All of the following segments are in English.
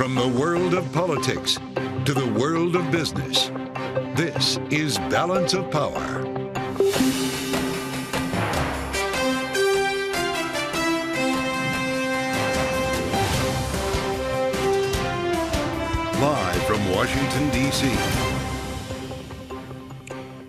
From the world of politics to the world of business, this is Balance of Power. Live from Washington, D.C.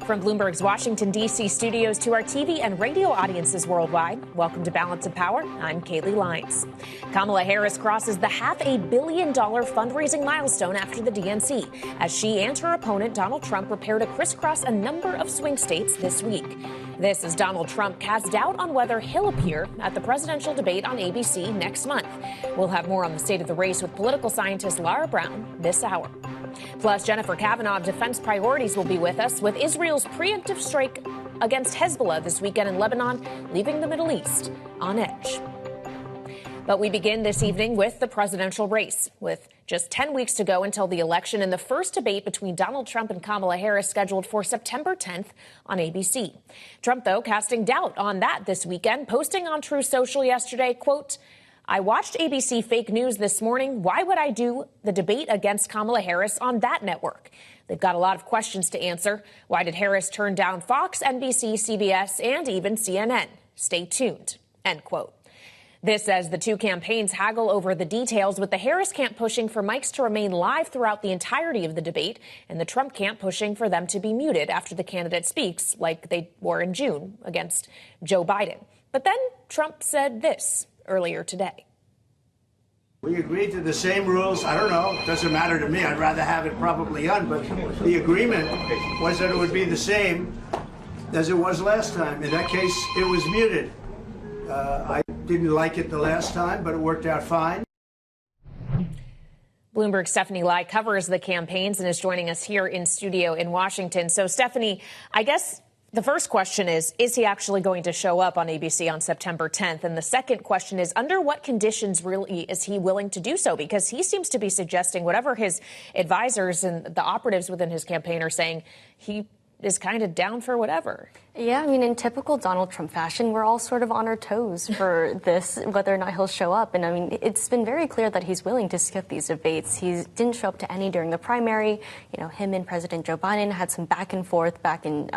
From Bloomberg's Washington, D.C. studios to our TV and radio audiences worldwide, welcome to Balance of Power. I'm Kaylee Lyons. Kamala Harris crosses the $500 million fundraising milestone after the DNC, as she and her opponent, Donald Trump, prepare to crisscross a number of swing states this week. This as Donald Trump casts doubt on whether he'll appear at the presidential debate on ABC next month. We'll have more on the state of the race with political scientist Lara Brown this hour. Plus, Jennifer Kavanagh of Defense Priorities will be with us with Israel's preemptive strike against Hezbollah this weekend in Lebanon, leaving the Middle East on edge. But we begin this evening with the presidential race, with just 10 weeks to go until the election and the first debate between Donald Trump and Kamala Harris scheduled for September 10th on ABC. Trump, though, casting doubt on that this weekend, posting on Truth Social yesterday, quote, "I watched ABC fake news this morning. Why would I do the debate against Kamala Harris on that network? They've got a lot of questions to answer. Why did Harris turn down Fox, NBC, CBS, and even CNN? Stay tuned," end quote. This as the two campaigns haggle over the details, with the Harris camp pushing for mics to remain live throughout the entirety of the debate, and the Trump camp pushing for them to be muted after the candidate speaks, like they were in June against Joe Biden. But then Trump said this earlier today. We agreed to the same rules. I don't know. It doesn't matter to me. I'd rather have it probably on. But the agreement was that it would be the same as it was last time. In that case, it was muted. I didn't like it the last time, but it worked out fine. Bloomberg's Stephanie Lai covers the campaigns and is joining us here in studio in Washington. So, Stephanie, I guess the first question is he actually going to show up on ABC on September 10th? And the second question is, under what conditions really is he willing to do so? Because he seems to be suggesting whatever his advisors and the operatives within his campaign are saying, he is kind of down for whatever. Yeah, I mean, in typical Donald Trump fashion, we're all sort of on our toes for this, whether or not he'll show up. And I mean, it's been very clear that he's willing to skip these debates. He didn't show up to any during the primary. You know, him and President Joe Biden had some back and forth back in,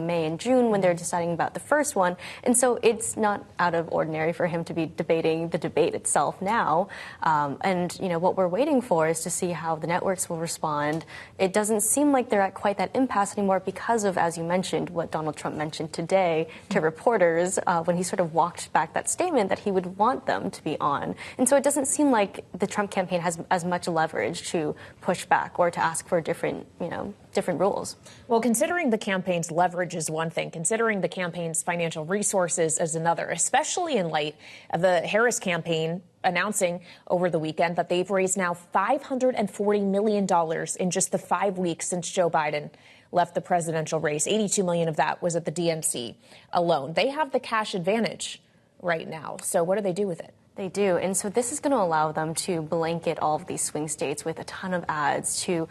May and June when they were deciding about the first one. And so it's not out of ordinary for him to be debating the debate itself now. What we're waiting for is to see how the networks will respond. It doesn't seem like they're at quite that impasse anymore because of, as you mentioned, what Donald Trump mentioned today to reporters when he sort of walked back that statement that he would want them to be on. And so it doesn't seem like the Trump campaign has as much leverage to push back or to ask for different rules. Well, considering the campaign's leverage is one thing, considering the campaign's financial resources is another, especially in light of the Harris campaign announcing over the weekend that they've raised now $540 million in just the 5 weeks since Joe Biden left the presidential race. 82 million of that was at the DNC alone. They have the cash advantage right now. So what do they do with it? They do. And so this is going to allow them to blanket all of these swing states with a ton of ads to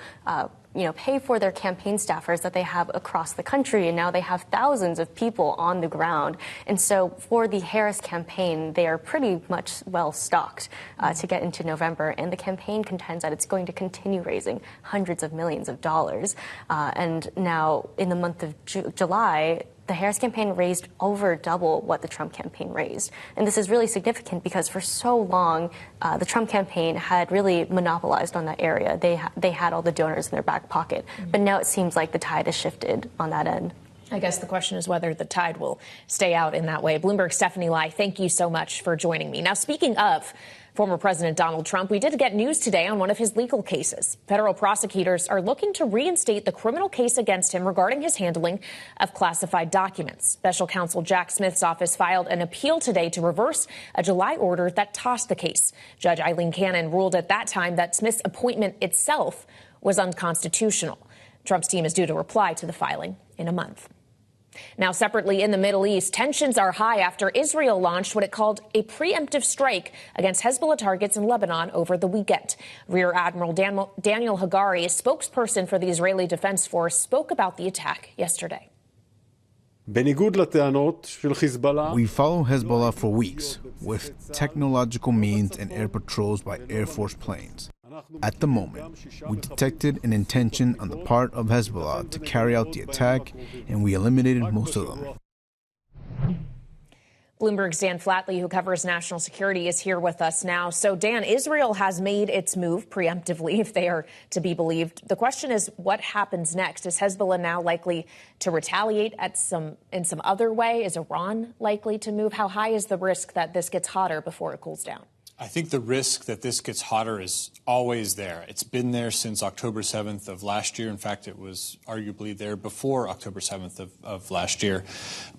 pay for their campaign staffers that they have across the country. And now they have thousands of people on the ground. And so for the Harris campaign, they are pretty much well stocked to get into November. And the campaign contends that it's going to continue raising hundreds of millions of dollars. And now in the month of July, the Harris campaign raised over double what the Trump campaign raised. And this is really significant because for so long, the Trump campaign had really monopolized on that area. They had all the donors in their back pocket. Mm-hmm. But now it seems like the tide has shifted on that end. I guess the question is whether the tide will stay out in that way. Bloomberg's Stephanie Lai, thank you so much for joining me. Now, speaking of former President Donald Trump, we did get news today on one of his legal cases. Federal prosecutors are looking to reinstate the criminal case against him regarding his handling of classified documents. Special counsel Jack Smith's office filed an appeal today to reverse a July order that tossed the case. Judge Eileen Cannon ruled at that time that Smith's appointment itself was unconstitutional. Trump's team is due to reply to the filing in a month. Now, separately in the Middle East, tensions are high after Israel launched what it called a preemptive strike against Hezbollah targets in Lebanon over the weekend. Rear Admiral Daniel Hagari, a spokesperson for the Israeli Defense Force, spoke about the attack yesterday. We follow Hezbollah for weeks with technological means and air patrols by Air Force planes. At the moment, we detected an intention on the part of Hezbollah to carry out the attack, and we eliminated most of them. Bloomberg's Dan Flatley, who covers national security, is here with us now. So, Dan, Israel has made its move preemptively, if they are to be believed. The question is, what happens next? Is Hezbollah now likely to retaliate in some other way? Is Iran likely to move? How high is the risk that this gets hotter before it cools down? I think the risk that this gets hotter is always there. It's been there since October 7th of last year. In fact, it was arguably there before October 7th of last year.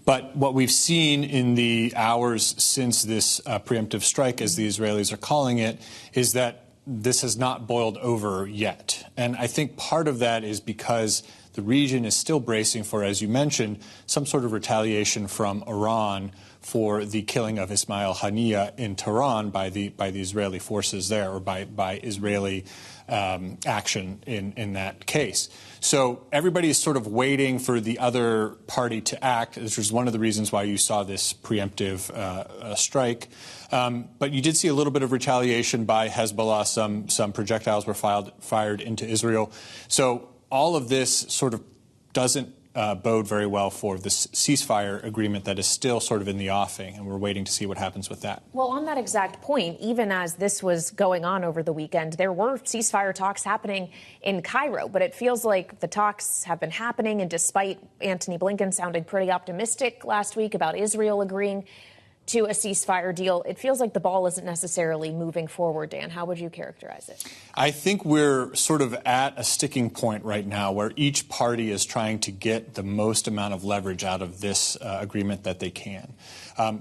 But what we've seen in the hours since this preemptive strike, as the Israelis are calling it, is that this has not boiled over yet. And I think part of that is because the region is still bracing for, as you mentioned, some sort of retaliation from Iran for the killing of Ismail Haniyeh in Tehran by the Israeli forces there, or by Israeli action in that case. So everybody is sort of waiting for the other party to act, which was one of the reasons why you saw this preemptive strike. But you did see a little bit of retaliation by Hezbollah. Some projectiles were fired into Israel. So all of this sort of doesn't bode very well for this ceasefire agreement that is still sort of in the offing, and we're waiting to see what happens with that. Well, on that exact point, even as this was going on over the weekend, there were ceasefire talks happening in Cairo, but it feels like the talks have been happening, and despite Antony Blinken sounding pretty optimistic last week about Israel agreeing to a ceasefire deal, it feels like the ball isn't necessarily moving forward. Dan, how would you characterize it? I think we're sort of at a sticking point right now where each party is trying to get the most amount of leverage out of this agreement that they can.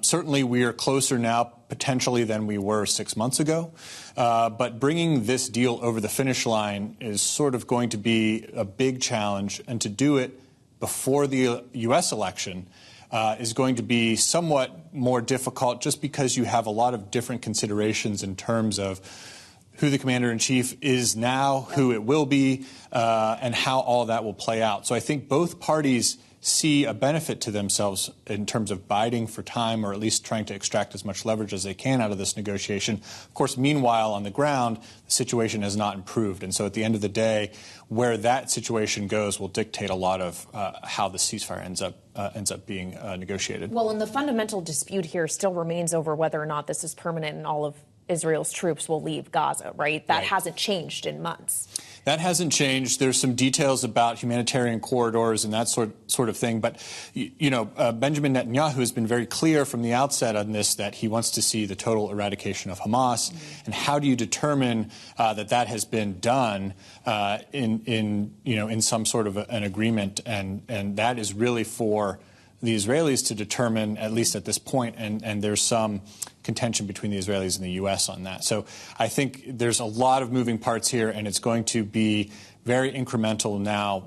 Certainly, we are closer now potentially than we were 6 months ago. But bringing this deal over the finish line is sort of going to be a big challenge. And to do it before the U.S. election is going to be somewhat more difficult, just because you have a lot of different considerations in terms of who the commander-in-chief is now, who it will be, and how all of that will play out. So I think both parties see a benefit to themselves in terms of biding for time, or at least trying to extract as much leverage as they can out of this negotiation. Of course, meanwhile, on the ground, the situation has not improved. And so at the end of the day, where that situation goes will dictate a lot of how the ceasefire ends up being negotiated. Well, and the fundamental dispute here still remains over whether or not this is permanent and all of Israel's troops will leave Gaza, right? That hasn't changed in months. That hasn't changed. There's some details about humanitarian corridors and that sort of thing. But, Benjamin Netanyahu has been very clear from the outset on this that he wants to see the total eradication of Hamas. Mm-hmm. And how do you determine that has been done in some sort of an agreement? And that is really for the Israelis to determine, at least at this point, and there's some contention between the Israelis and the U.S. on that. So I think there's a lot of moving parts here, and it's going to be very incremental now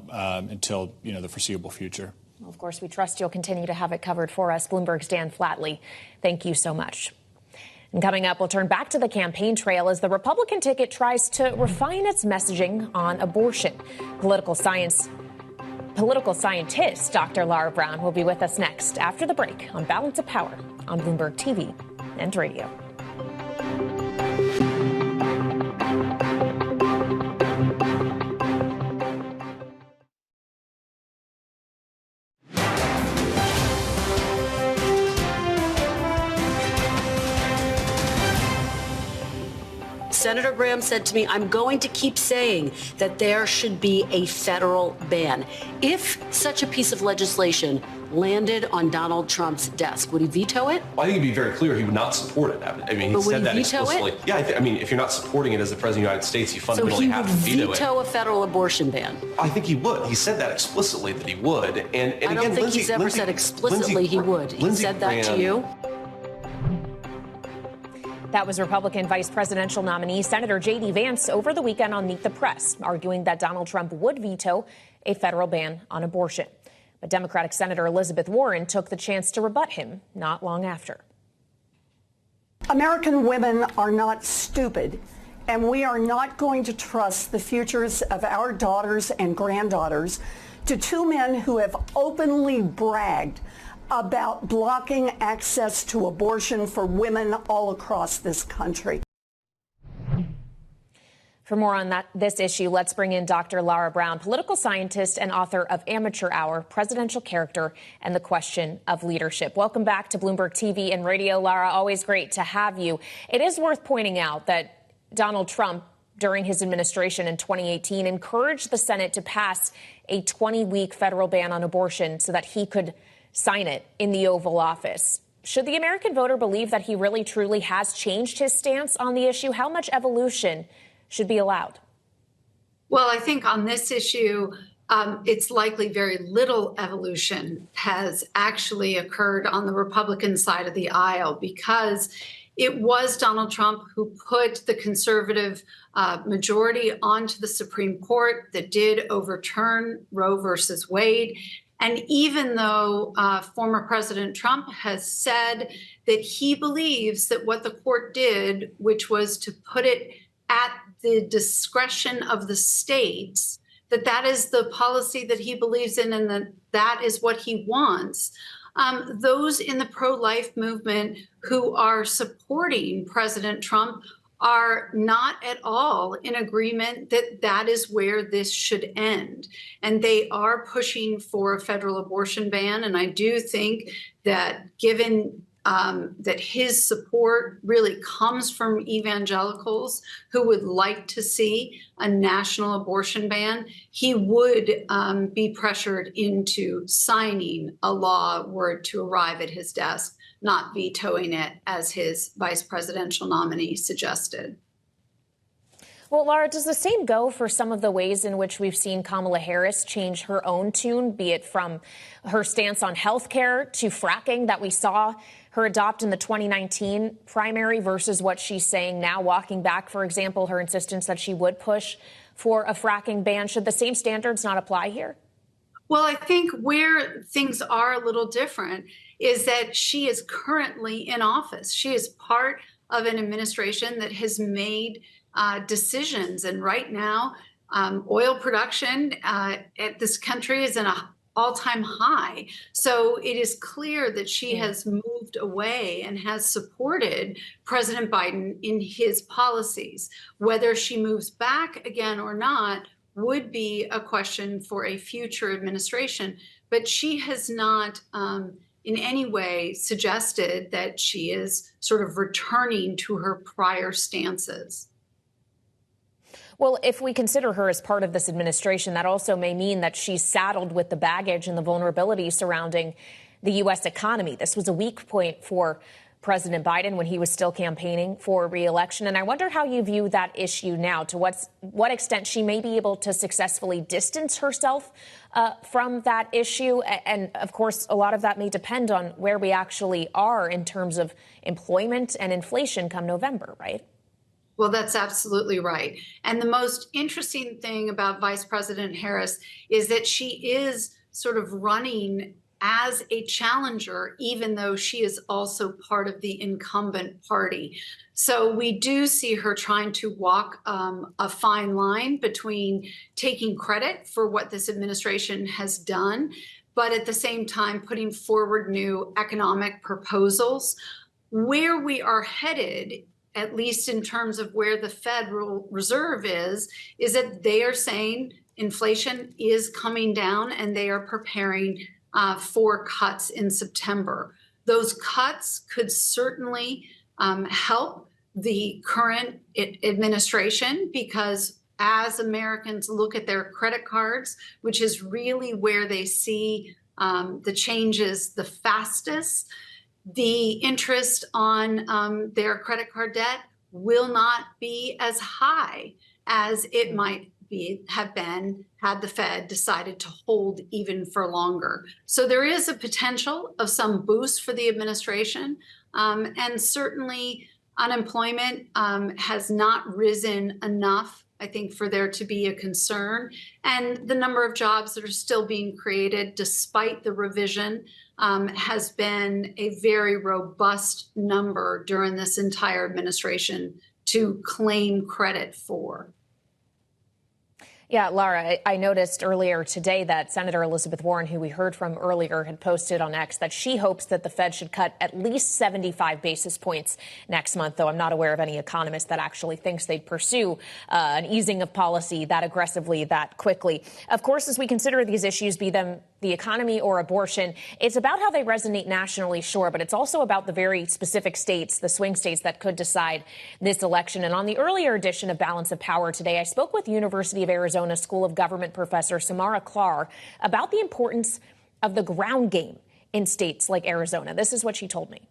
until, the foreseeable future. Well, of course, we trust you'll continue to have it covered for us. Bloomberg's Dan Flatley, thank you so much. And coming up, we'll turn back to the campaign trail as the Republican ticket tries to refine its messaging on abortion. Political scientist Dr. Lara Brown will be with us next after the break on Balance of Power on Bloomberg TV and radio. Senator Graham said to me, I'm going to keep saying that there should be a federal ban. If such a piece of legislation landed on Donald Trump's desk, would he veto it? Well, I think he'd be very clear he would not support it. I mean, he said that explicitly. Yeah, if you're not supporting it as the President of the United States, you fundamentally have to veto it. So he would veto a federal abortion ban? I think he would. He said that explicitly that he would. And I don't think he's ever said explicitly he would. He said that to you? That was Republican vice presidential nominee Senator J.D. Vance over the weekend on Meet the Press, arguing that Donald Trump would veto a federal ban on abortion. But Democratic Senator Elizabeth Warren took the chance to rebut him not long after. American women are not stupid, and we are not going to trust the futures of our daughters and granddaughters to two men who have openly bragged about blocking access to abortion for women all across this country. For more on this issue, let's bring in Dr. Lara Brown, political scientist and author of Amateur Hour, Presidential Character and the Question of Leadership. Welcome back to Bloomberg TV and Radio. Lara, always great to have you. It is worth pointing out that Donald Trump, during his administration in 2018, encouraged the Senate to pass a 20-week federal ban on abortion so that he could sign it in the Oval Office. Should the American voter believe that he really truly has changed his stance on the issue? How much evolution should be allowed? Well, I think on this issue, it's likely very little evolution has actually occurred on the Republican side of the aisle, because it was Donald Trump who put the conservative majority onto the Supreme Court that did overturn Roe versus Wade. And even though former President Trump has said that he believes that what the court did, which was to put it at the discretion of the states, that is the policy that he believes in and that is what he wants. Those in the pro-life movement who are supporting President Trump are not at all in agreement that is where this should end. And they are pushing for a federal abortion ban. And I do think that given that his support really comes from evangelicals who would like to see a national abortion ban, he would be pressured into signing a law were it to arrive at his desk, not vetoing it as his vice presidential nominee suggested. Well, Lara, does the same go for some of the ways in which we've seen Kamala Harris change her own tune, be it from her stance on health care to fracking that we saw her adopt in the 2019 primary versus what she's saying now, walking back, for example, her insistence that she would push for a fracking ban? Should the same standards not apply here? Well, I think where things are a little different is that she is currently in office. She is part of an administration that has made decisions. And right now, oil production at this country is in an all-time high. So it is clear that she has moved away and has supported President Biden in his policies. Whether she moves back again or not would be a question for a future administration. But she has not in any way suggested that she is sort of returning to her prior stances. Well, if we consider her as part of this administration, that also may mean that she's saddled with the baggage and the vulnerability surrounding the U.S. economy. This was a weak point for President Biden when he was still campaigning for re-election. And I wonder how you view that issue now, to what extent she may be able to successfully distance herself from that issue. And of course, a lot of that may depend on where we actually are in terms of employment and inflation come November, right? Well, that's absolutely right. And the most interesting thing about Vice President Harris is that she is sort of running as a challenger, even though she is also part of the incumbent party. So we do see her trying to walk a fine line between taking credit for what this administration has done, but at the same time putting forward new economic proposals. Where we are headed, at least in terms of where the Federal Reserve is that they are saying inflation is coming down and they are preparing for cuts in September. Those cuts could certainly help the current administration, because as Americans look at their credit cards, which is really where they see the changes the fastest, the interest on their credit card debt will not be as high as it might have been had the Fed decided to hold even for longer. So there is a potential of some boost for the administration. And certainly unemployment has not risen enough, I think, for there to be a concern. And the number of jobs that are still being created, despite the revision, has been a very robust number during this entire administration to claim credit for. Yeah, Lara, I noticed earlier today that Senator Elizabeth Warren, who we heard from earlier, had posted on X that she hopes that the Fed should cut at least 75 basis points next month, though I'm not aware of any economist that actually thinks they'd pursue an easing of policy that aggressively, that quickly. Of course, as we consider these issues, be them the economy or abortion, it's about how they resonate nationally, sure, but it's also about the very specific states, the swing states that could decide this election. And on the earlier edition of Balance of Power today, I spoke with University of Arizona School of Government professor Samara Klar about the importance of the ground game in states like Arizona. This is what she told me.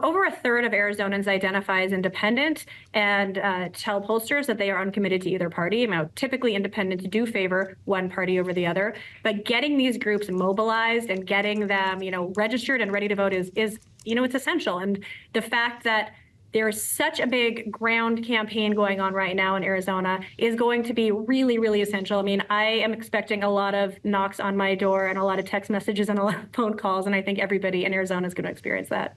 Over a third of Arizonans identify as independent and tell pollsters that they are uncommitted to either party. Typically, independents do favor one party over the other. But getting these groups mobilized and getting them, registered and ready to vote is it's essential. And the fact that there is such a big ground campaign going on right now in Arizona is going to be really, really essential. I am expecting a lot of knocks on my door and a lot of text messages and a lot of phone calls. And I think everybody in Arizona is going to experience that.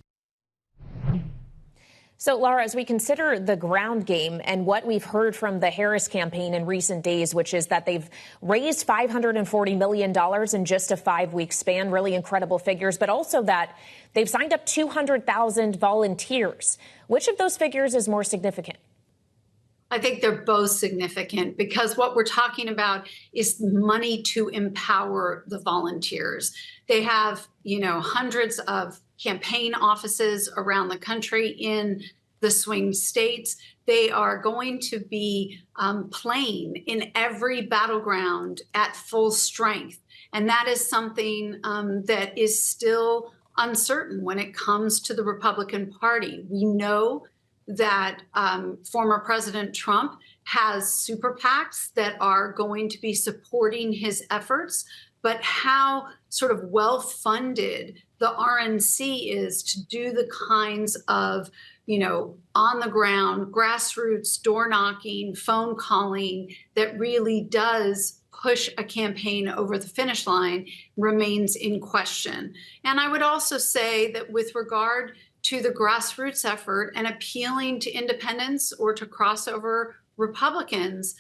So, Lara, as we consider the ground game and what we've heard from the Harris campaign in recent days, which is that they've raised $540 million in just a 5-week span, really incredible figures, but also that they've signed up 200,000 volunteers. Which of those figures is more significant? I think they're both significant because what we're talking about is money to empower the volunteers. They have, hundreds of campaign offices around the country in the swing states. They are going to be playing in every battleground at full strength. And that is something that is still uncertain when it comes to the Republican Party. We know that former President Trump has super PACs that are going to be supporting his efforts, but how sort of well-funded the RNC is to do the kinds of, on the ground, grassroots, door knocking, phone calling that really does push a campaign over the finish line remains in question. And I would also say that with regard to the grassroots effort and appealing to independents or to crossover Republicans,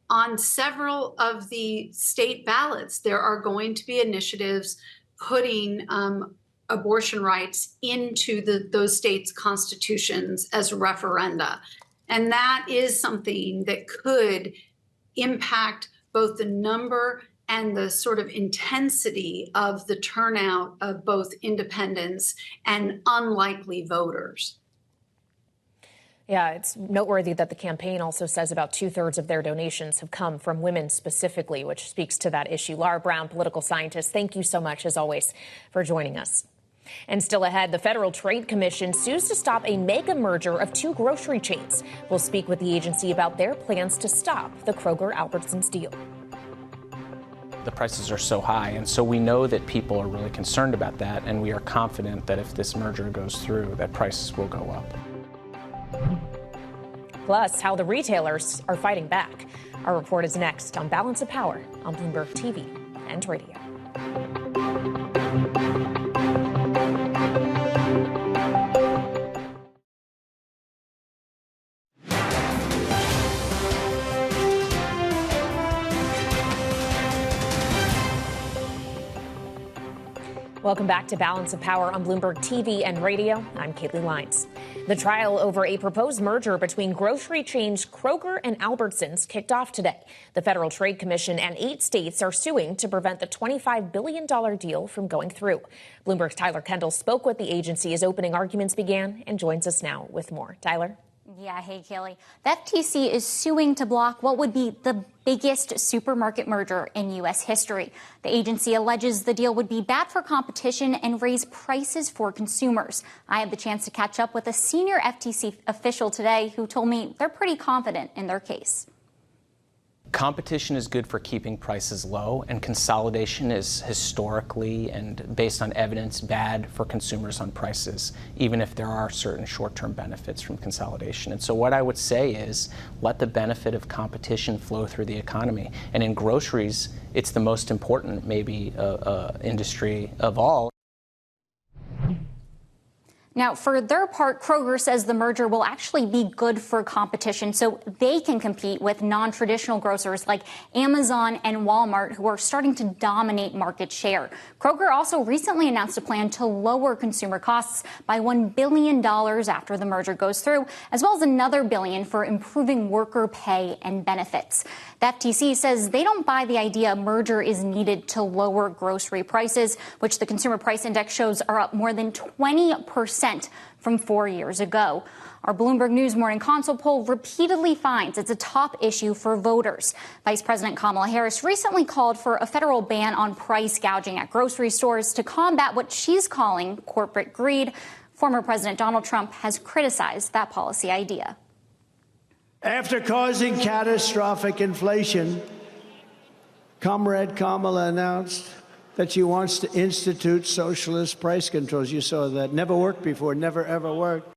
on several of the state ballots, there are going to be initiatives putting abortion rights into those states' constitutions as referenda. And that is something that could impact both the number and the sort of intensity of the turnout of both independents and unlikely voters. Yeah, it's noteworthy that the campaign also says about 2/3 of their donations have come from women specifically, which speaks to that issue. Lara Brown, political scientist, thank you so much, as always, for joining us. And still ahead, the Federal Trade Commission sues to stop a mega merger of 2 grocery chains. We'll speak with the agency about their plans to stop the Kroger-Albertsons deal. The prices are so high, and so we know that people are really concerned about that, and we are confident that if this merger goes through, that prices will go up. Plus, how the retailers are fighting back. Our report is next on Balance of Power on Bloomberg TV and radio. Welcome back to Balance of Power on Bloomberg TV and radio. I'm Kaylee Lines. The trial over a proposed merger between grocery chains Kroger and Albertsons kicked off today. The Federal Trade Commission and 8 states are suing to prevent the $25 billion deal from going through. Bloomberg's Tyler Kendall spoke with the agency as opening arguments began and joins us now with more. Tyler? Yeah, hey, Kelly. The FTC is suing to block what would be the biggest supermarket merger in U.S. history. The agency alleges the deal would be bad for competition and raise prices for consumers. I had the chance to catch up with a senior FTC official today who told me they're pretty confident in their case. Competition is good for keeping prices low, and consolidation is historically and based on evidence bad for consumers on prices, even if there are certain short-term benefits from consolidation. And so what I would say is let the benefit of competition flow through the economy. And in groceries, it's the most important, maybe, industry of all. Now, for their part, Kroger says the merger will actually be good for competition so they can compete with non-traditional grocers like Amazon and Walmart, who are starting to dominate market share. Kroger also recently announced a plan to lower consumer costs by $1 billion after the merger goes through, as well as another $1 billion for improving worker pay and benefits. The FTC says they don't buy the idea a merger is needed to lower grocery prices, which the Consumer Price Index shows are up more than 20% from 4 years ago. Our Bloomberg News Morning Consult poll repeatedly finds it's a top issue for voters. Vice President Kamala Harris recently called for a federal ban on price gouging at grocery stores to combat what she's calling corporate greed. Former President Donald Trump has criticized that policy idea. After causing catastrophic inflation, Comrade Kamala announced that she wants to institute socialist price controls. You saw that. Never worked before, never, ever worked.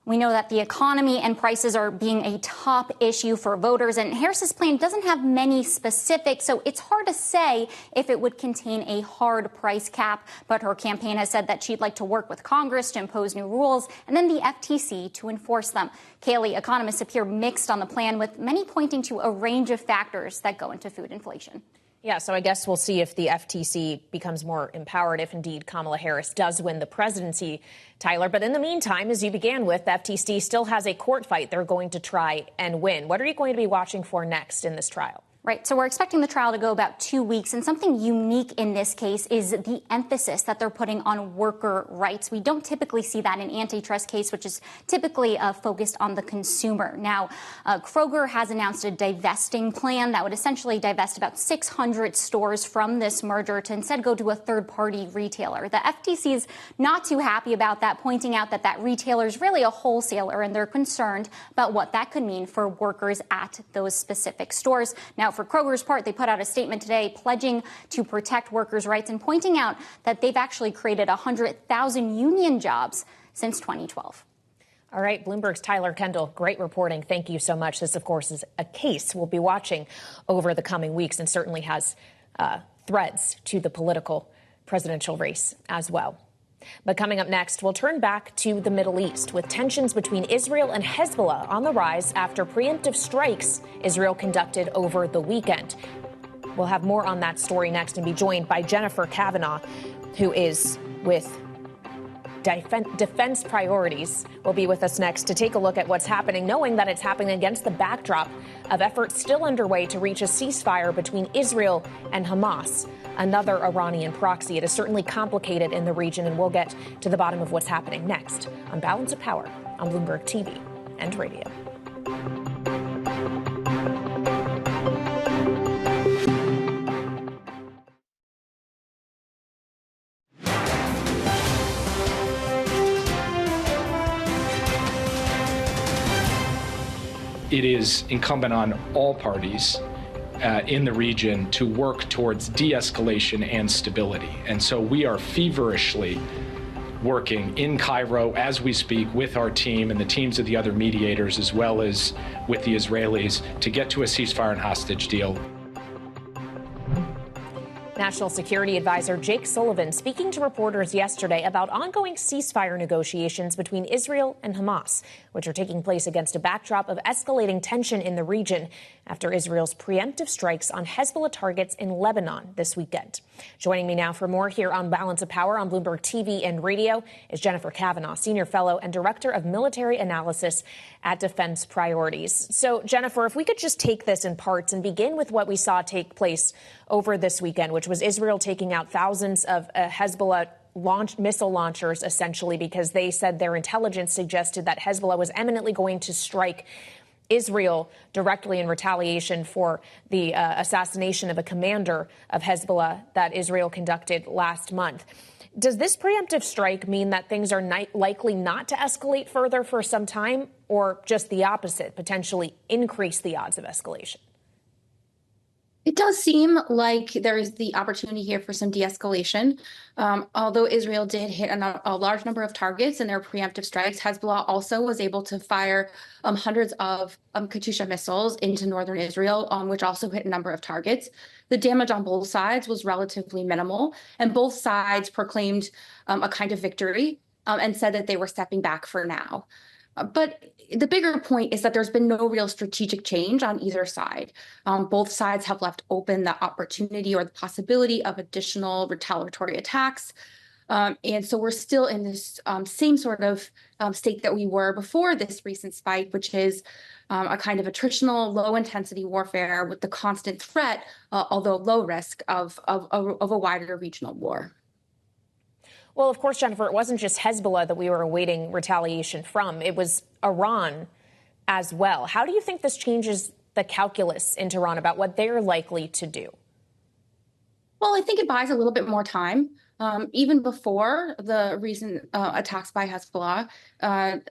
We know that the economy and prices are being a top issue for voters, and Harris's plan doesn't have many specifics, so it's hard to say if it would contain a hard price cap. But her campaign has said that she'd like to work with Congress to impose new rules and then the FTC to enforce them. Kaylee, economists appear mixed on the plan, with many pointing to a range of factors that go into food inflation. Yeah, so I guess we'll see if the FTC becomes more empowered, if indeed Kamala Harris does win the presidency, Tyler. But in the meantime, as you began with, the FTC still has a court fight they're going to try and win. What are you going to be watching for next in this trial? Right. So we're expecting the trial to go about 2 weeks. And something unique in this case is the emphasis that they're putting on worker rights. We don't typically see that in antitrust case, which is typically focused on the consumer. Now, Kroger has announced a divesting plan that would essentially divest about 600 stores from this merger to instead go to a third-party retailer. The FTC is not too happy about that, pointing out that that retailer is really a wholesaler, and they're concerned about what that could mean for workers at those specific stores. Now, for Kroger's part, they put out a statement today pledging to protect workers' rights and pointing out that they've actually created 100,000 union jobs since 2012. All right, Bloomberg's Tyler Kendall, great reporting. Thank you so much. This, of course, is a case we'll be watching over the coming weeks and certainly has threads to the political presidential race as well. But coming up next, we'll turn back to the Middle East with tensions between Israel and Hezbollah on the rise after preemptive strikes Israel conducted over the weekend. We'll have more on that story next and be joined by Jennifer Kavanagh, who is with Defense Priorities, will be with us next to take a look at what's happening, knowing that it's happening against the backdrop of efforts still underway to reach a ceasefire between Israel and Hamas, another Iranian proxy. It is certainly complicated in the region, and we'll get to the bottom of what's happening next on Balance of Power on Bloomberg TV and radio. It is incumbent on all parties in the region to work towards de-escalation and stability. And so we are feverishly working in Cairo as we speak with our team and the teams of the other mediators, as well as with the Israelis, to get to a ceasefire and hostage deal. National Security Advisor Jake Sullivan speaking to reporters yesterday about ongoing ceasefire negotiations between Israel and Hamas, which are taking place against a backdrop of escalating tension in the region after Israel's preemptive strikes on Hezbollah targets in Lebanon this weekend. Joining me now for more here on Balance of Power on Bloomberg TV and radio is Jennifer Kavanagh, Senior Fellow and Director of Military Analysis at Defense Priorities. So, Jennifer, if we could just take this in parts and begin with what we saw take place over this weekend, which was Israel taking out thousands of Hezbollah missile launchers, essentially, because they said their intelligence suggested that Hezbollah was imminently going to strike Israel directly in retaliation for the assassination of a commander of Hezbollah that Israel conducted last month. Does this preemptive strike mean that things are likely not to escalate further for some time, or just the opposite, potentially increase the odds of escalation? It does seem like there is the opportunity here for some de-escalation. Although Israel did hit a large number of targets in their preemptive strikes, Hezbollah also was able to fire hundreds of Katyusha missiles into northern Israel, which also hit a number of targets. The damage on both sides was relatively minimal, and both sides proclaimed a kind of victory and said that they were stepping back for now. But the bigger point is that there's been no real strategic change on either side. Both sides have left open the opportunity or the possibility of additional retaliatory attacks. And so we're still in this same sort of state that we were before this recent spike, which is a kind of attritional, low-intensity warfare with the constant threat, although low risk, of a wider regional war. Well, of course, Jennifer, it wasn't just Hezbollah that we were awaiting retaliation from. It was Iran as well. How do you think this changes the calculus in Tehran about what they're likely to do? Well, I think it buys a little bit more time. Even before the recent attacks by Hezbollah,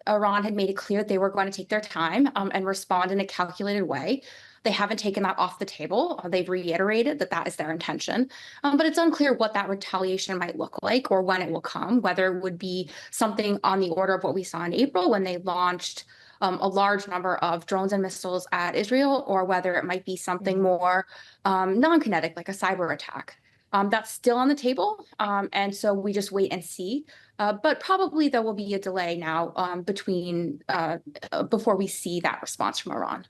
Iran had made it clear that they were going to take their time and respond in a calculated way. They haven't taken that off the table. They've reiterated that that is their intention. But it's unclear what that retaliation might look like or when it will come, whether it would be something on the order of what we saw in April when they launched a large number of drones and missiles at Israel, or whether it might be something more non-kinetic, like a cyber attack. That's still on the table, and so we just wait and see. But probably there will be a delay now before we see that response from Iran.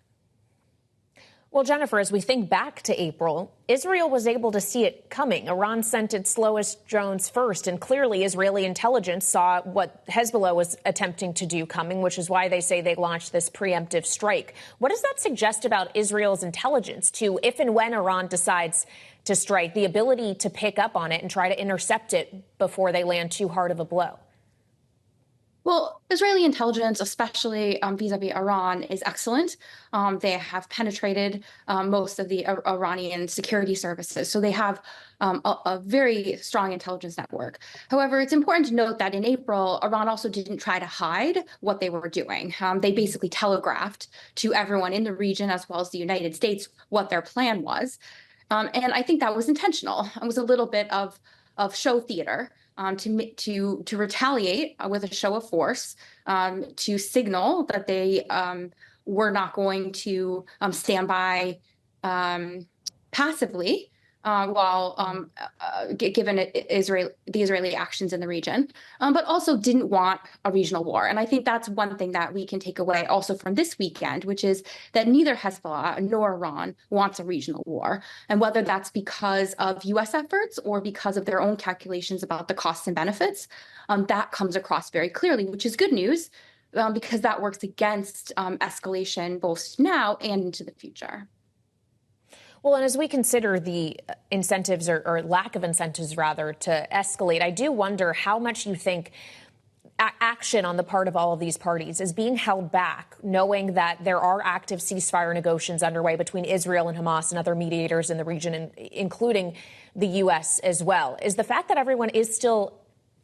Well, Jennifer, as we think back to April, Israel was able to see it coming. Iran sent its slowest drones first, and clearly Israeli intelligence saw what Hezbollah was attempting to do coming, which is why they say they launched this preemptive strike. What does that suggest about Israel's intelligence to, if and when Iran decides to strike, the ability to pick up on it and try to intercept it before they land too hard of a blow? Well, Israeli intelligence, especially vis-a-vis Iran, is excellent. They have penetrated most of the Iranian security services, so they have a very strong intelligence network. However, it's important to note that in April, Iran also didn't try to hide what they were doing. They basically telegraphed to everyone in the region, as well as the United States, what their plan was. And I think that was intentional. It was a little bit of show theater. To retaliate with a show of force, to signal that they were not going to stand by passively while given the Israeli actions in the region, but also didn't want a regional war. And I think that's one thing that we can take away also from this weekend, which is that neither Hezbollah nor Iran wants a regional war. And whether that's because of U.S. efforts or because of their own calculations about the costs and benefits, that comes across very clearly, which is good news because that works against escalation both now and into the future. Well, and as we consider the incentives or lack of incentives, rather, to escalate, I do wonder how much you think action on the part of all of these parties is being held back, knowing that there are active ceasefire negotiations underway between Israel and Hamas and other mediators in the region, including the U.S. as well. Is the fact that everyone is still,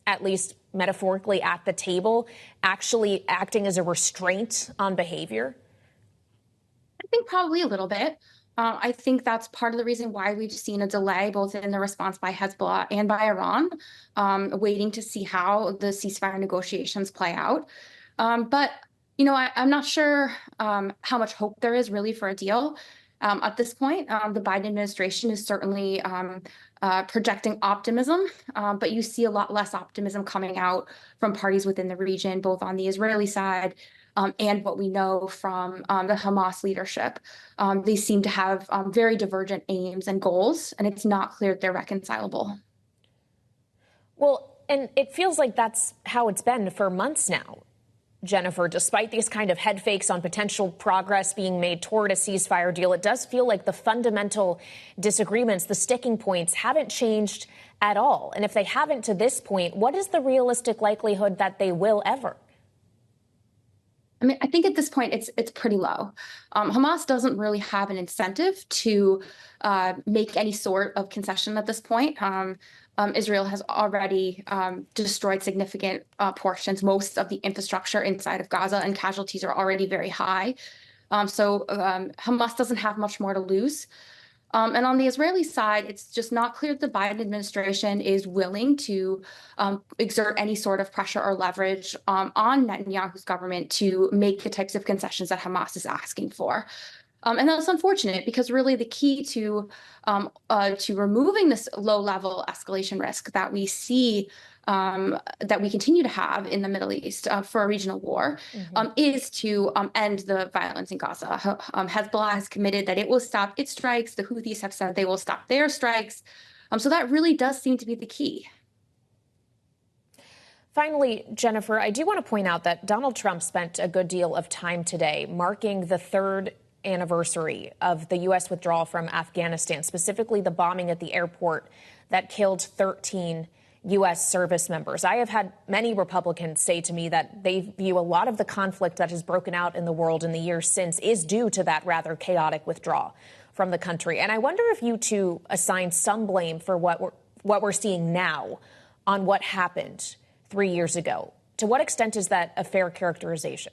at least metaphorically, at the table actually acting as a restraint on behavior? I think probably a little bit. I think that's part of the reason why we've seen a delay both in the response by Hezbollah and by Iran, waiting to see how the ceasefire negotiations play out. But, I'm not sure how much hope there is really for a deal at this point. The Biden administration is certainly projecting optimism, but you see a lot less optimism coming out from parties within the region, both on the Israeli side and what we know from the Hamas leadership. They seem to have very divergent aims and goals, and it's not clear that they're reconcilable. Well, and it feels like that's how it's been for months now, Jennifer. Despite these kind of head fakes on potential progress being made toward a ceasefire deal, it does feel like the fundamental disagreements, the sticking points, haven't changed at all. And if they haven't to this point, what is the realistic likelihood that they will ever? I mean, I think at this point, it's pretty low. Hamas doesn't really have an incentive to make any sort of concession at this point. Israel has already destroyed significant portions, most of the infrastructure inside of Gaza, and casualties are already very high. So Hamas doesn't have much more to lose. And on the Israeli side, it's just not clear that the Biden administration is willing to exert any sort of pressure or leverage on Netanyahu's government to make the types of concessions that Hamas is asking for. And that's unfortunate because really the key to removing this low-level escalation risk that we see that we continue to have in the Middle East for a regional war is to end the violence in Gaza. Hezbollah has committed that it will stop its strikes. The Houthis have said they will stop their strikes. So that really does seem to be the key. Finally, Jennifer, I do want to point out that Donald Trump spent a good deal of time today marking the third anniversary of the U.S. withdrawal from Afghanistan, specifically the bombing at the airport that killed 13 U.S. service members. I have had many Republicans say to me that they view a lot of the conflict that has broken out in the world in the years since is due to that rather chaotic withdrawal from the country. And I wonder if you two assign some blame for what we're seeing now on what happened 3 years ago. To what extent is that a fair characterization?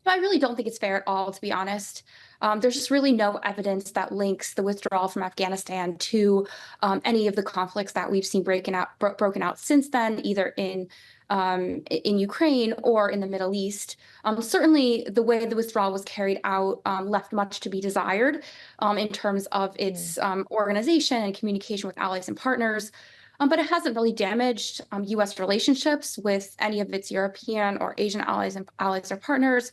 I really don't think it's fair at all, to be honest. There's just really no evidence that links the withdrawal from Afghanistan to any of the conflicts that we've seen broken out since then, either in Ukraine or in the Middle East. Certainly, the way the withdrawal was carried out left much to be desired in terms of its organization and communication with allies and partners. But it hasn't really damaged U.S. relationships with any of its European or Asian allies or partners.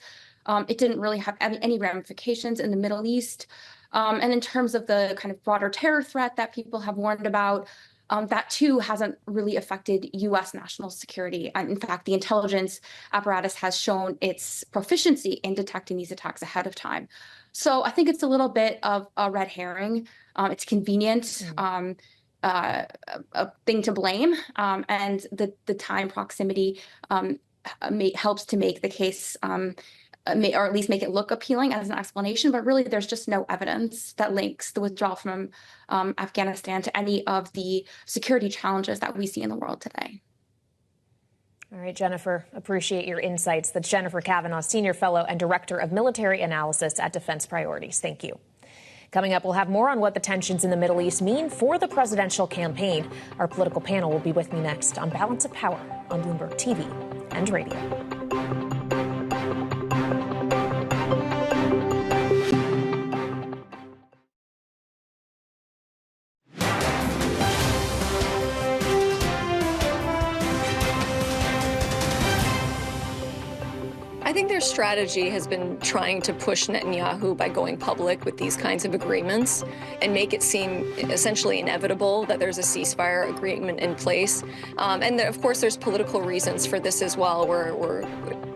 It didn't really have any ramifications in the Middle East. And in terms of the kind of broader terror threat that people have warned about, that too hasn't really affected U.S. national security. And in fact, the intelligence apparatus has shown its proficiency in detecting these attacks ahead of time. So I think it's a little bit of a red herring. It's convenient. A thing to blame, and the time proximity helps to make the case, or at least make it look appealing as an explanation. But really, there's just no evidence that links the withdrawal from Afghanistan to any of the security challenges that we see in the world today. All right, Jennifer, appreciate your insights. That's Jennifer Kavanagh, Senior Fellow and Director of Military Analysis at Defense Priorities. Thank you. Coming up, we'll have more on what the tensions in the Middle East mean for the presidential campaign. Our political panel will be with me next on Balance of Power on Bloomberg TV and radio. I think their strategy has been trying to push Netanyahu by going public with these kinds of agreements and make it seem essentially inevitable that there's a ceasefire agreement in place. And of course, there's political reasons for this as well, where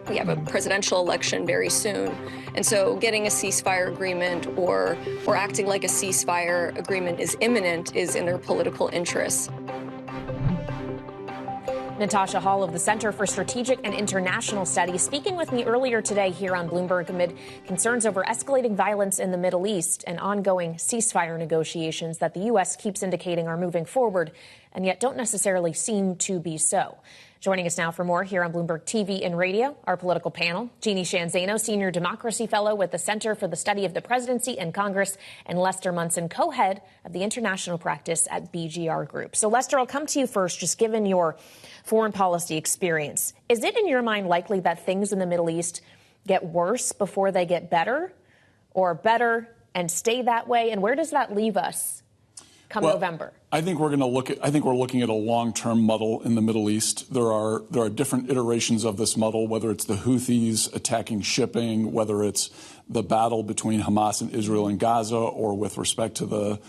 we have a presidential election very soon. And so getting a ceasefire agreement or acting like a ceasefire agreement is imminent is in their political interests. Natasha Hall of the Center for Strategic and International Studies speaking with me earlier today here on Bloomberg amid concerns over escalating violence in the Middle East and ongoing ceasefire negotiations that the U.S. keeps indicating are moving forward and yet don't necessarily seem to be so. Joining us now for more here on Bloomberg TV and radio, our political panel, Jeannie Shanzano, Senior Democracy Fellow with the Center for the Study of the Presidency and Congress, and Lester Munson, co-head of the international practice at BGR Group. So, Lester, I'll come to you first, just given your foreign policy experience. Is it, in your mind, likely that things in the Middle East get worse before they get better, or better and stay that way? And where does that leave us come November? I think we're looking at a long-term muddle in the Middle East. There are different iterations of this muddle, whether it's the Houthis attacking shipping, whether it's the battle between Hamas and Israel in Gaza, or with respect to the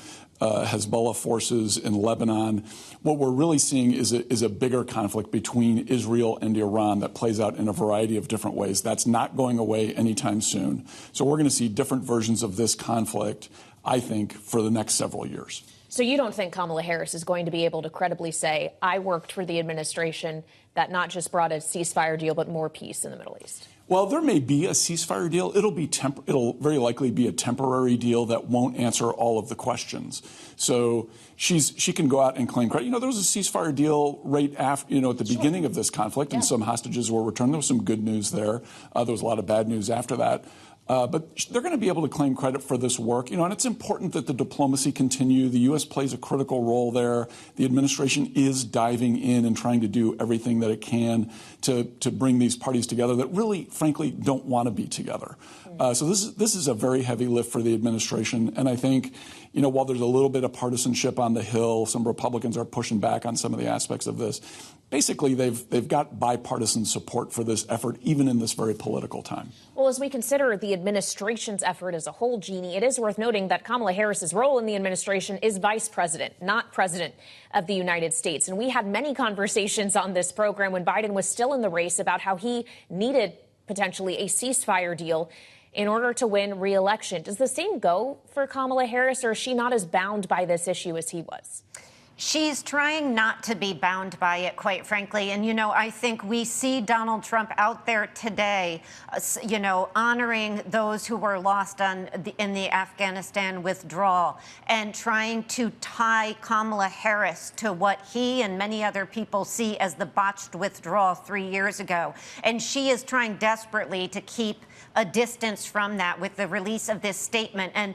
Hezbollah forces in Lebanon. What we're really seeing is a bigger conflict between Israel and Iran that plays out in a variety of different ways. That's not going away anytime soon. So we're going to see different versions of this conflict, I think, for the next several years. So you don't think Kamala Harris is going to be able to credibly say, I worked for the administration that not just brought a ceasefire deal, but more peace in the Middle East? Well, there may be a ceasefire deal. It'll very likely be a temporary deal that won't answer all of the questions. So she can go out and claim credit. There was a ceasefire deal right after, at the beginning of this conflict, and some hostages were returned. There was some good news there. There was a lot of bad news after that. But they're going to be able to claim credit for this work, and it's important that the diplomacy continue. The U.S. plays a critical role there. The administration is diving in and trying to do everything that it can to bring these parties together that really, frankly, don't want to be together. So this is a very heavy lift for the administration, and I think, while there's a little bit of partisanship on the Hill, some Republicans are pushing back on some of the aspects of this. Basically, they've got bipartisan support for this effort, even in this very political time. Well, as we consider the administration's effort as a whole, Jeannie, it is worth noting that Kamala Harris's role in the administration is vice president, not president of the United States. And we had many conversations on this program when Biden was still in the race about how he needed potentially a ceasefire deal in order to win re-election. Does the same go for Kamala Harris, or is she not as bound by this issue as he was? She's trying not to be bound by it, quite frankly. And, I think we see Donald Trump out there today, honoring those who were lost in the Afghanistan withdrawal and trying to tie Kamala Harris to what he and many other people see as the botched withdrawal 3 years ago. And she is trying desperately to keep a distance from that with the release of this statement. And,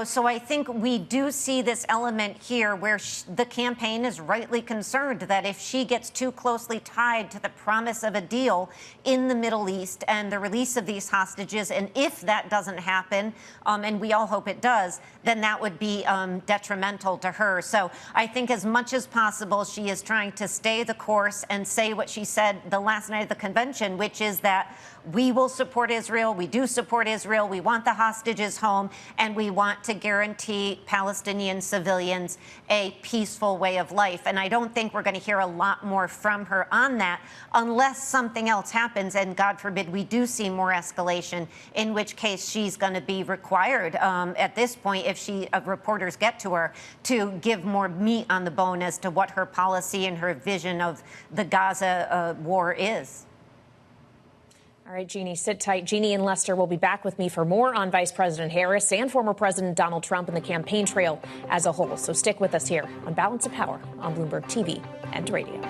so I think we do see this element here where the campaign is rightly concerned that if she gets too closely tied to the promise of a deal in the Middle East and the release of these hostages, and if that doesn't happen, and we all hope it does, then that would be detrimental to her. So I think as much as possible, she is trying to stay the course and say what she said the last night of the convention, which is that we will support Israel. We do support Israel. We want the hostages home, and we want to guarantee Palestinian civilians a peaceful way of life. And I don't think we're going to hear a lot more from her on that unless something else happens, and God forbid we do see more escalation, in which case she's going to be required at this point, if reporters get to her, to give more meat on the bone as to what her policy and her vision of the Gaza war is. All right, Jeannie, sit tight. Jeannie and Lester will be back with me for more on Vice President Harris and former President Donald Trump and the campaign trail as a whole. So stick with us here on Balance of Power on Bloomberg TV and radio.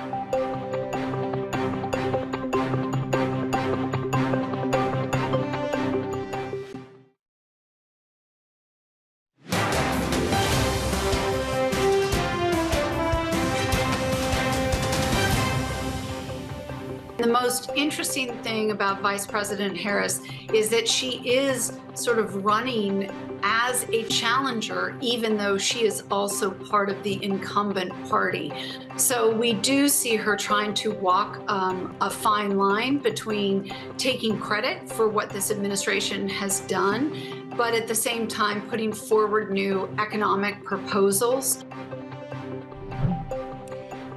The most interesting thing about Vice President Harris is that she is sort of running as a challenger, even though she is also part of the incumbent party. So we do see her trying to walk a fine line between taking credit for what this administration has done, but at the same time putting forward new economic proposals.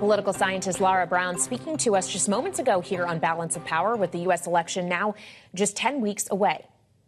Political scientist Lara Brown speaking to us just moments ago here on Balance of Power, with the U.S. election now just 10 weeks away.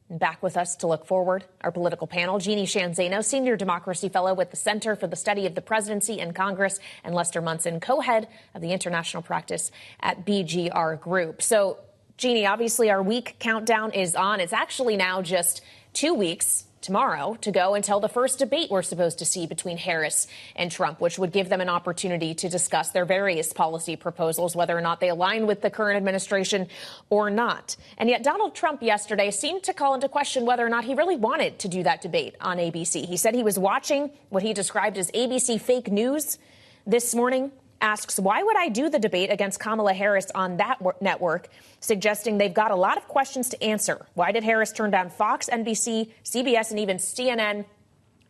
And back with us to look forward, our political panel, Jeannie Shanzano, Senior Democracy Fellow with the Center for the Study of the Presidency and Congress, and Lester Munson, co-head of the international practice at BGR Group. So, Jeannie, obviously our week countdown is on. It's actually now just 2 weeks tomorrow to go until the first debate we're supposed to see between Harris and Trump, which would give them an opportunity to discuss their various policy proposals, whether or not they align with the current administration or not. And yet Donald Trump yesterday seemed to call into question whether or not he really wanted to do that debate on ABC. He said he was watching what he described as ABC fake news this morning. Asks, why would I do the debate against Kamala Harris on that network, suggesting they've got a lot of questions to answer. Why did Harris turn down Fox, NBC, CBS, and even CNN?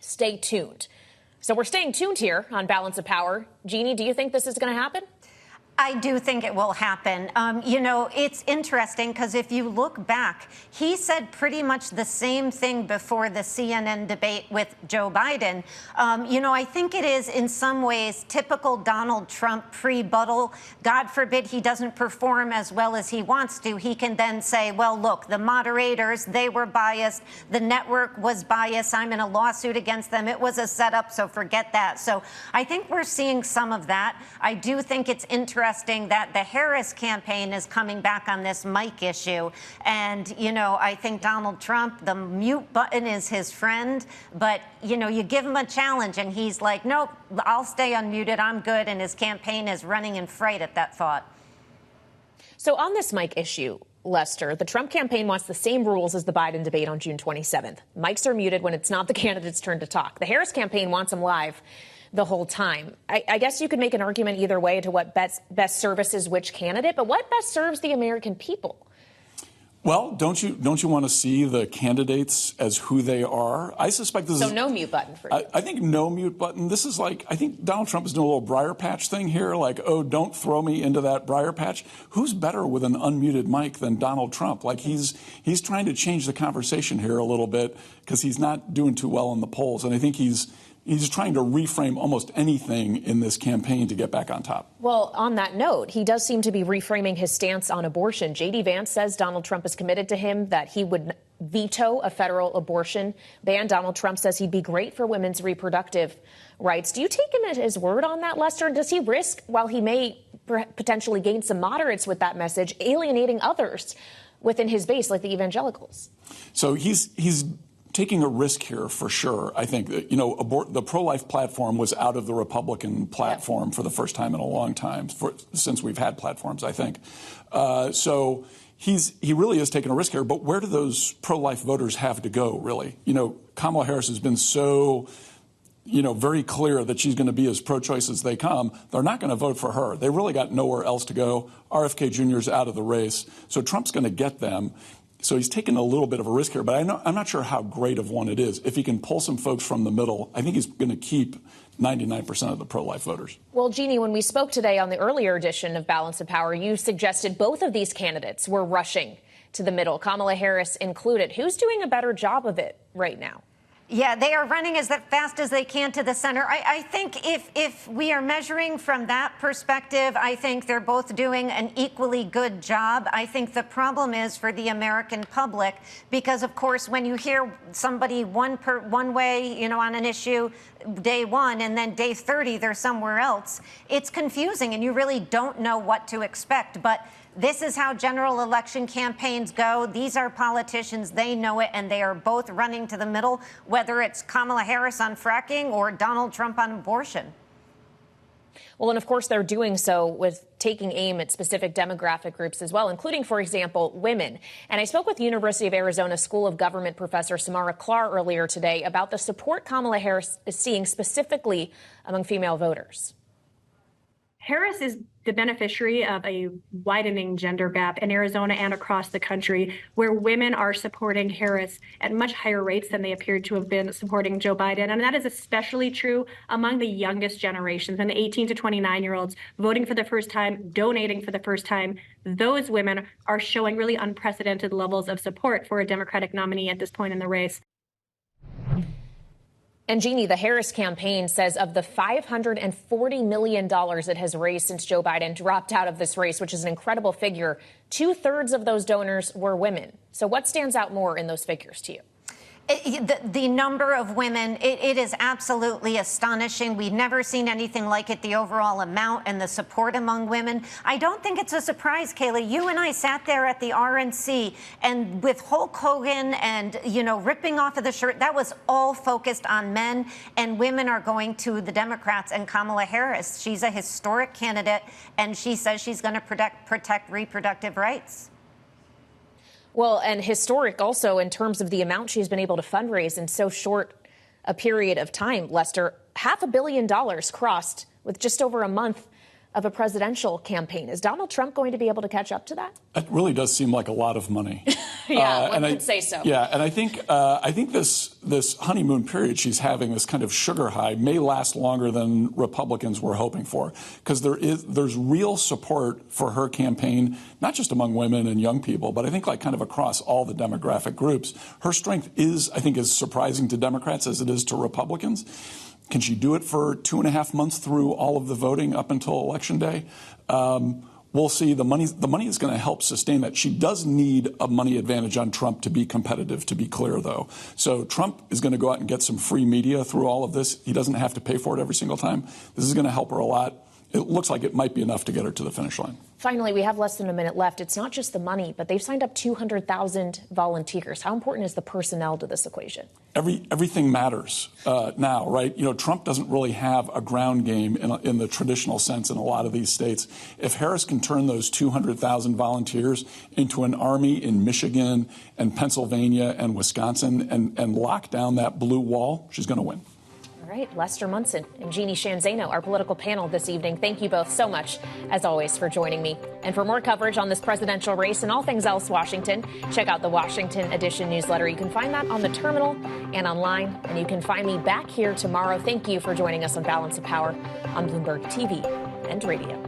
Stay tuned. So we're staying tuned here on Balance of Power. Jeannie, do you think this is going to happen? I do think it will happen. It's interesting because if you look back, he said pretty much the same thing before the CNN debate with Joe Biden. I think it is in some ways typical Donald Trump pre-buttal. God forbid he doesn't perform as well as he wants to. He can then say, well, look, the moderators, they were biased. The network was biased. I'm in a lawsuit against them. It was a setup, so forget that. So I think we're seeing some of that. I do think it's interesting that the Harris campaign is coming back on this mic issue. And, I think Donald Trump, the mute button is his friend. But, you give him a challenge and he's like, nope, I'll stay unmuted. I'm good. And his campaign is running in fright at that thought. So on this mic issue, Lester. The Trump campaign wants the same rules as the Biden debate on June 27th. Mics are muted when it's not the candidate's turn to talk. The Harris campaign wants them live the whole time. I guess you could make an argument either way to what best services which candidate, but what best serves the American people? Well, don't you want to see the candidates as who they are? I suspect this is... So no mute button for you. I think no mute button. This is like, I think Donald Trump is doing a little briar patch thing here, like, oh, don't throw me into that briar patch. Who's better with an unmuted mic than Donald Trump? Like, he's trying to change the conversation here a little bit because he's not doing too well in the polls. And I think he's trying to reframe almost anything in this campaign to get back on top. Well, on that note, he does seem to be reframing his stance on abortion. J.D. Vance says Donald Trump is committed to him, that he would veto a federal abortion ban. Donald Trump says he'd be great for women's reproductive rights. Do you take him at his word on that, Lester? Does he risk, while he may potentially gain some moderates with that message, alienating others within his base, like the evangelicals? So he's taking a risk here for sure. I think that, the pro-life platform was out of the Republican platform for the first time in a long time, since we've had platforms, I think. So he really is taking a risk here. But where do those pro-life voters have to go, really? Kamala Harris has been so, very clear that she's going to be as pro-choice as they come. They're not going to vote for her. They really got nowhere else to go. RFK Jr. is out of the race. So Trump's going to get them. So he's taking a little bit of a risk here, but I'm not sure how great of one it is. If he can pull some folks from the middle, I think he's going to keep 99% of the pro-life voters. Well, Jeannie, when we spoke today on the earlier edition of Balance of Power, you suggested both of these candidates were rushing to the middle, Kamala Harris included. Who's doing a better job of it right now? Yeah, they are running as fast as they can to the center. I think if we are measuring from that perspective, I think they're both doing an equally good job. I think the problem is for the American public, because, of course, when you hear somebody one way, on an issue day one, and then day 30, they're somewhere else, it's confusing, and you really don't know what to expect. But this is how general election campaigns go. These are politicians. They know it, and they are both running to the middle, whether it's Kamala Harris on fracking or Donald Trump on abortion. Well, and of course, they're doing so with taking aim at specific demographic groups as well, including, for example, women. And I spoke with University of Arizona School of Government professor Samara Klar earlier today about the support Kamala Harris is seeing specifically among female voters. Harris is the beneficiary of a widening gender gap in Arizona and across the country, where women are supporting Harris at much higher rates than they appeared to have been supporting Joe Biden. And that is especially true among the youngest generations, and the 18 to 29-year-olds voting for the first time, donating for the first time. Those women are showing really unprecedented levels of support for a Democratic nominee at this point in the race. And Jeannie, the Harris campaign says of the $540 million it has raised since Joe Biden dropped out of this race, which is an incredible figure, 2/3 of those donors were women. So what stands out more in those figures to you? The number of women, it is absolutely astonishing. We've never seen anything like it, the overall amount and the support among women. I don't think it's a surprise, Kayla. You and I sat there at the RNC, and with Hulk Hogan and, ripping off of the shirt, that was all focused on men, and women are going to the Democrats and Kamala Harris. She's a historic candidate, and she says she's going to protect reproductive rights. Well, and historic also in terms of the amount she's been able to fundraise in so short a period of time, Lester. $500 million crossed with just over a month of a presidential campaign. Is Donald Trump going to be able to catch up to that? It really does seem like a lot of money. Yeah, one could say so. Yeah, and I think this honeymoon period she's having, this kind of sugar high, may last longer than Republicans were hoping for, because there's real support for her campaign, not just among women and young people, but I think kind of across all the demographic groups. Her strength is surprising to Democrats as it is to Republicans. Can she do it for 2.5 months through all of the voting up until Election Day? We'll see. The money is going to help sustain that. She does need a money advantage on Trump to be competitive, to be clear, though. So Trump is going to go out and get some free media through all of this. He doesn't have to pay for it every single time. This is going to help her a lot. it looks like it might be enough to get her to the finish line. Finally, we have less than a minute left. It's not just the money, but they've signed up 200,000 volunteers. How important is the personnel to this equation? Everything matters now, right? You know, Trump doesn't really have a ground game in the traditional sense in a lot of these states. If Harris can turn those 200,000 volunteers into an army in Michigan and Pennsylvania and Wisconsin and lock down that blue wall, she's going to win. All right, Lester Munson and Jeannie Shanzano, our political panel this evening. Thank you both so much, as always, for joining me. And for more coverage on this presidential race and all things else Washington, check out the Washington Edition newsletter. You can find that on the terminal and online, and you can find me back here tomorrow. Thank you for joining us on Balance of Power on Bloomberg TV and radio.